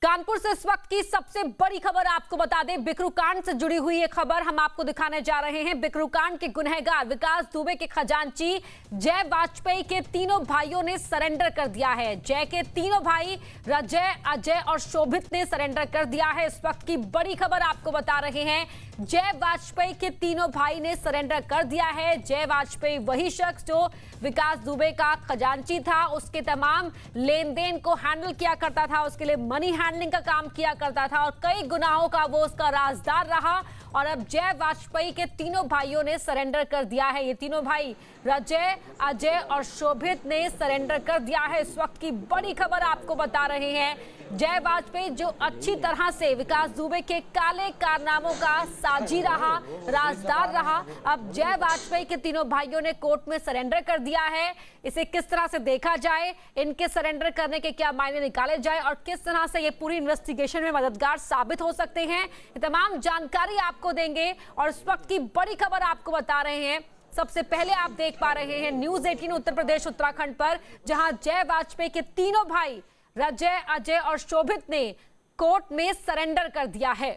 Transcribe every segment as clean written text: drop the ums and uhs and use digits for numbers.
कानपुर से इस वक्त की सबसे बड़ी खबर आपको बता दें, बिकरू कांड से जुड़ी हुई ये खबर हम आपको दिखाने जा रहे हैं। बिकरू कांड के गुनहगार विकास दुबे के खजांची जय वाजपेयी के तीनों भाइयों ने सरेंडर कर दिया है। जय के तीनों भाई रजय, अजय और शोभित ने सरेंडर कर दिया है। इस वक्त की बड़ी खबर आपको बता रहे हैं, जय वाजपेयी के तीनों भाई ने सरेंडर कर दिया है। जय वाजपेयी वही शख्स जो विकास दुबे का खजांची था, उसके तमाम लेन देन को हैंडल किया करता था, उसके लिए मनी हैंडलिंग का काम किया करता था और कई गुनाहों का वो उसका राजदार रहा। और अब जय वाजपेयी के तीनों भाइयों ने सरेंडर कर दिया है। ये तीनों भाई रजय, अजय और शोभित ने सरेंडर कर दिया है। इस वक्त की बड़ी खबर आपको बता रहे हैं, जय वाजपेयी जो अच्छी तरह से विकास दुबे के काले कारनामों का साझी रहा, राजदार रहा, अब जय वाजपेयी के तीनों भाइयों ने कोर्ट में सरेंडर कर दिया है। इसे किस तरह से देखा जाए, इनके सरेंडर करने के क्या मायने निकाले जाए और किस तरह से ये पूरी इन्वेस्टिगेशन में मददगार साबित हो सकते हैं, ये तमाम जानकारी आपको देंगे। और इस वक्त की बड़ी खबर आपको बता रहे हैं, सबसे पहले आप देख पा रहे हैं न्यूज़ 18 उत्तर प्रदेश उत्तराखंड पर, जहां जय वाजपेयी के तीनों भाई रजय, अजय और शोभित ने कोर्ट में सरेंडर कर दिया है।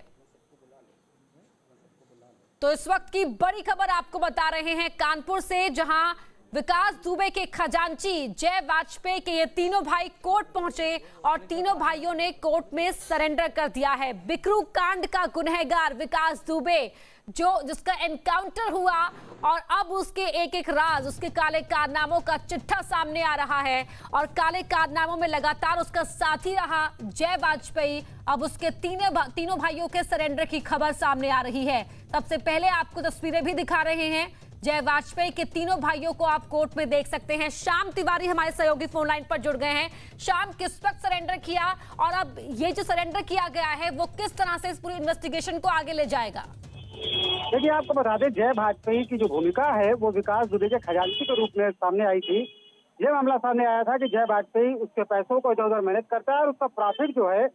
तो इस वक्त की बड़ी खबर आपको बता रहे हैं कानपुर से, जहां विकास दुबे के खजांची जय वाजपेयी के ये तीनों भाई कोर्ट पहुंचे और तीनों भाइयों ने कोर्ट में सरेंडर कर दिया है। बिकरू कांड का गुनहगार विकास दुबे जिसका एनकाउंटर हुआ और अब उसके एक एक राज, उसके काले कारनामों का चिट्ठा सामने आ रहा है और काले कारनामों में लगातार उसका साथी रहा जय वाजपेयी, अब उसके तीनों भाइयों के सरेंडर की खबर सामने आ रही है। सबसे पहले आपको तस्वीरें भी दिखा रहे हैं, जय वाजपेयी के तीनों भाइयों को आप कोर्ट में देख सकते हैं। श्याम तिवारी हमारे सहयोगी फोन लाइन पर जुड़ गए हैं। श्याम, किस वक्त सरेंडर किया और अब ये जो सरेंडर किया गया है वो किस तरह से इस पूरी इन्वेस्टिगेशन को आगे ले जाएगा? देखिए, आपको बता दें, जय वाजपेयी की जो भूमिका है वो विकास दुबे के खजांची के रूप में सामने आई थी। ये मामला सामने आया था कि जय वाजपेयी उसके पैसों को इधर उधर मैनेज करता है और उसका प्रॉफिट जो है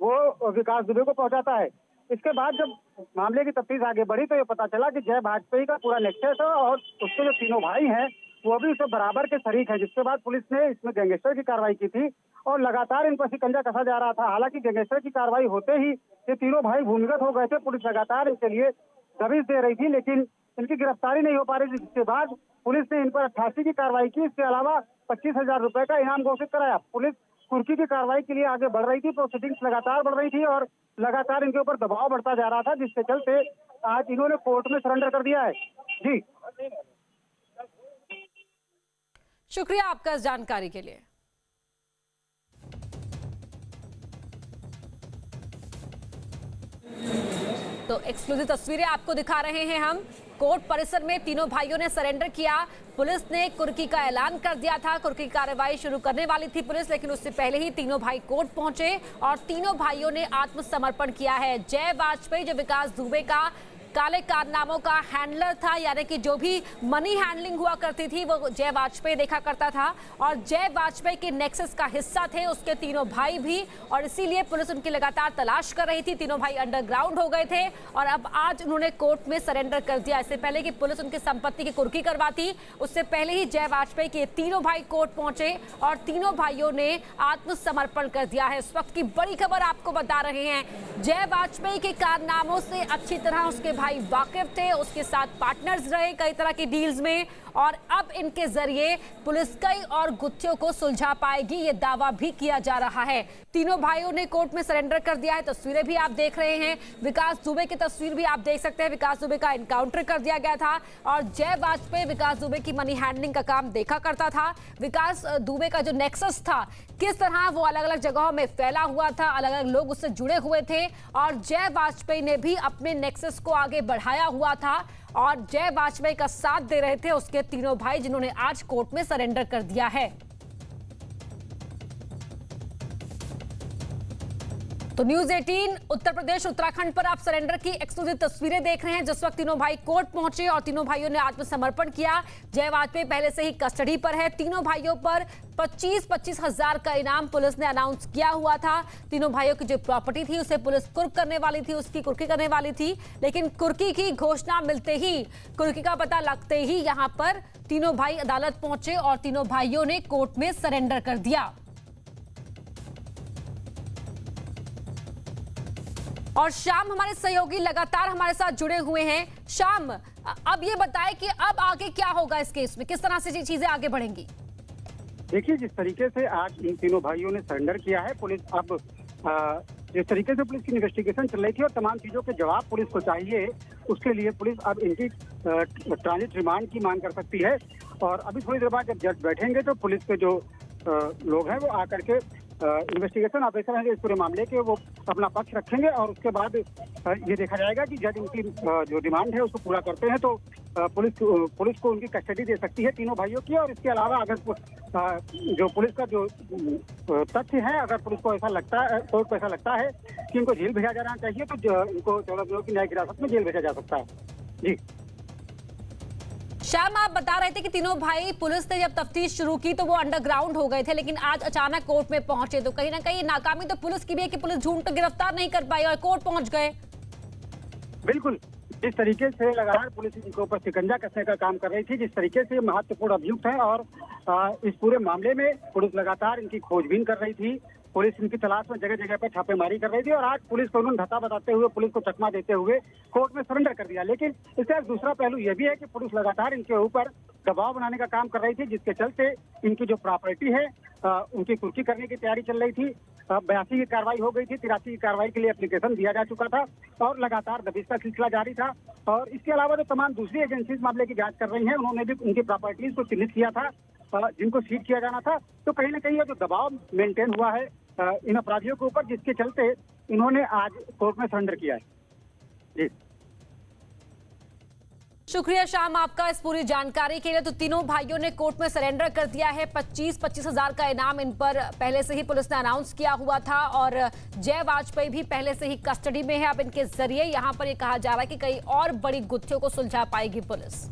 वो विकास दुबे को पहुंचाता है। इसके बाद जब मामले की तफ्तीश आगे बढ़ी तो ये पता चला कि जय वाजपेयी का पूरा नेक्सस है और उसके जो तीनों भाई हैं वो भी उससे बराबर के शरीक हैं। जिसके बाद पुलिस ने इसमें गैंगस्टर की कार्रवाई की थी और लगातार इन पर शिकंजा कसा जा रहा था। हालांकि गैंगस्टर की कार्रवाई होते ही ये तीनों भाई भूमिगत हो गए थे। पुलिस लगातार इनके लिए दबिश दे रही थी लेकिन इनकी गिरफ्तारी नहीं हो पा रही थी, जिसके बाद पुलिस ने इन पर 88 की कार्रवाई की। इसके अलावा 25,000 रुपए का इनाम घोषित कराया। पुलिस कुर्की की कार्रवाई के लिए आगे बढ़ रही थी, प्रोसीडिंग्स लगातार बढ़ रही थी और लगातार इनके ऊपर दबाव बढ़ता जा रहा था, जिसके चलते आज इन्होंने कोर्ट में सरेंडर कर दिया है। जी, शुक्रिया आपका इस जानकारी के लिए। तो एक्सक्लूसिव तस्वीरें आपको दिखा रहे हैं हम। कोर्ट परिसर में तीनों भाइयों ने सरेंडर किया। पुलिस ने कुर्की का ऐलान कर दिया था, कुर्की की कार्रवाई शुरू करने वाली थी पुलिस, लेकिन उससे पहले ही तीनों भाई कोर्ट पहुंचे और तीनों भाइयों ने आत्मसमर्पण किया है। जय वाजपेयी जो विकास दुबे का काले कारनामों का हैंडलर था, यानी कि जो भी मनी हैंडलिंग हुआ करती थी वो जय वाजपेयी देखा करता था और जय वाजपेयी के नेक्सस का हिस्सा थे उसके तीनों भाई भी, और इसीलिए पुलिस उनकी लगातार तलाश कर रही थी। तीनों भाई अंडरग्राउंड हो गए थे और अब आज उन्होंने कोर्ट में सरेंडर कर दिया। इससे पहले कि पुलिस उनकी संपत्ति की कुर्की करवाती, उससे पहले ही जय वाजपेयी के तीनों भाई कोर्ट पहुंचे और तीनों भाइयों ने आत्मसमर्पण कर दिया है। इस वक्त की बड़ी खबर आपको बता रहे हैं, जय वाजपेयी के कारनामों से अच्छी तरह उसके भाई वाकिफ थे, उसके साथ पार्टनर्स रहे कई तरह की डील्स में और अब इनके जरिए पुलिस कई और गुत्थियों को सुलझा पाएगी, ये दावा भी किया जा रहा है। तीनों भाइयों ने कोर्ट में सरेंडर कर दिया है। तस्वीरें भी आप देख रहे हैं, विकास दुबे की तस्वीर भी आप देख सकते हैं। विकास दुबे का एनकाउंटर कर दिया गया था और जय वाजपेयी विकास दुबे की मनी हैंडलिंग का काम देखा करता था। विकास दुबे का जो नेक्सस था, किस तरह वो अलग अलग जगहों में फैला हुआ था, अलग अलग लोग उससे जुड़े हुए थे और जय वाजपेयी ने भी अपने नेक्सस को आगे बढ़ाया हुआ था और जय वाजपेयी का साथ दे रहे थे उसके तीनों भाई, जिन्होंने आज कोर्ट में सरेंडर कर दिया है। तो न्यूज़ 18 उत्तर प्रदेश उत्तराखंड पर आप सरेंडर की एक्सक्लूसिव तस्वीरें देख रहे हैं। जिस वक्त तीनों भाई कोर्ट पहुंचे और तीनों भाइयों ने आत्मसमर्पण किया। जय वाजपेयी पहले से ही कस्टडी पर है। तीनों भाइयों पर 25-25 हजार का इनाम पुलिस ने अनाउंस किया हुआ था। तीनों भाइयों की जो प्रॉपर्टी थी उसे पुलिस कुर्क करने वाली थी, उसकी कुर्की करने वाली थी, लेकिन कुर्की की घोषणा मिलते ही, कुर्की का पता लगते ही यहां पर तीनों भाई अदालत पहुंचे और तीनों भाइयों ने कोर्ट में सरेंडर कर दिया। और श्याम हमारे सहयोगी लगातार हमारे साथ जुड़े हुए हैं। श्याम, अब ये बताएं कि अब आगे क्या होगा इस केस में, किस तरह से चीजें आगे बढ़ेंगी? देखिए, जिस तरीके से आज इन तीनों भाइयों ने सरेंडर किया है, पुलिस अब जिस तरीके से पुलिस की इन्वेस्टिगेशन चल रही थी और तमाम चीजों के जवाब पुलिस को चाहिए, उसके लिए पुलिस अब इनकी ट्रांजिट रिमांड की मांग कर सकती है। और अभी थोड़ी देर बाद जब जज बैठेंगे तो पुलिस के जो लोग हैं वो आकर के इन्वेस्टिगेशन ऑफिसर हैं इस पूरे मामले के, वो अपना पक्ष रखेंगे और उसके बाद ये देखा जाएगा कि जज उनकी जो डिमांड है उसको पूरा करते हैं तो पुलिस को उनकी कस्टडी दे सकती है तीनों भाइयों की। और इसके अलावा अगर जो पुलिस का जो तथ्य है, अगर पुलिस को ऐसा लगता है, कोर्ट को ऐसा लगता है कि इनको जेल भेजा जाना चाहिए तो इनको 14 दिनों की न्यायिक हिरासत में जेल भेजा जा सकता है। जी श्याम, आप बता रहे थे कि तीनों भाई पुलिस ने जब तफ्तीश शुरू की तो वो अंडरग्राउंड हो गए थे, लेकिन आज अचानक कोर्ट में पहुंचे तो कहीं ना कहीं नाकामी तो पुलिस की भी है कि पुलिस झूठ तो गिरफ्तार नहीं कर पाई और कोर्ट पहुंच गए। बिल्कुल, जिस तरीके से लगातार पुलिस इनके ऊपर शिकंजा कसने का काम कर रही थी, जिस तरीके से महत्वपूर्ण अभियुक्त है और इस पूरे मामले में पुलिस लगातार इनकी खोजबीन कर रही थी, पुलिस इनकी तलाश में जगह जगह पर छापेमारी कर रही थी और आज पुलिस को उन्होंने धता बताते हुए, पुलिस को चकमा देते हुए कोर्ट में सरेंडर कर दिया। लेकिन इसका एक दूसरा पहलू यह भी है कि पुलिस लगातार इनके ऊपर दबाव बनाने का काम कर रही थी, जिसके चलते इनकी जो प्रॉपर्टी है उनकी कुर्की करने की तैयारी चल रही थी। 82 की कार्रवाई हो गई थी, 83 की कार्रवाई के लिए एप्लीकेशन दिया जा चुका था और लगातार दबिश का सिलसिला जारी था। और इसके अलावा जो तमाम दूसरी एजेंसी इस मामले की जांच कर रही हैं, उन्होंने भी उनकी प्रॉपर्टीज को चिन्हित किया था जिनको सीज किया जाना था। तो कहीं ना कहीं ये जो दबाव मेंटेन हुआ है इन अपराधियों के ऊपर, जिसके चलते इन्होंने आज कोर्ट में सरेंडर किया है। जी शुक्रिया श्याम आपका इस पूरी जानकारी के लिए। तो तीनों भाइयों ने कोर्ट में सरेंडर कर दिया है। 25-25 हजार का इनाम इन पर पहले से ही पुलिस ने अनाउंस किया हुआ था और जय वाजपेयी भी पहले से ही कस्टडी में है। अब इनके जरिए यहां पर यह कहा जा रहा है कि कई और बड़ी गुत्थियों को सुलझा पाएगी पुलिस।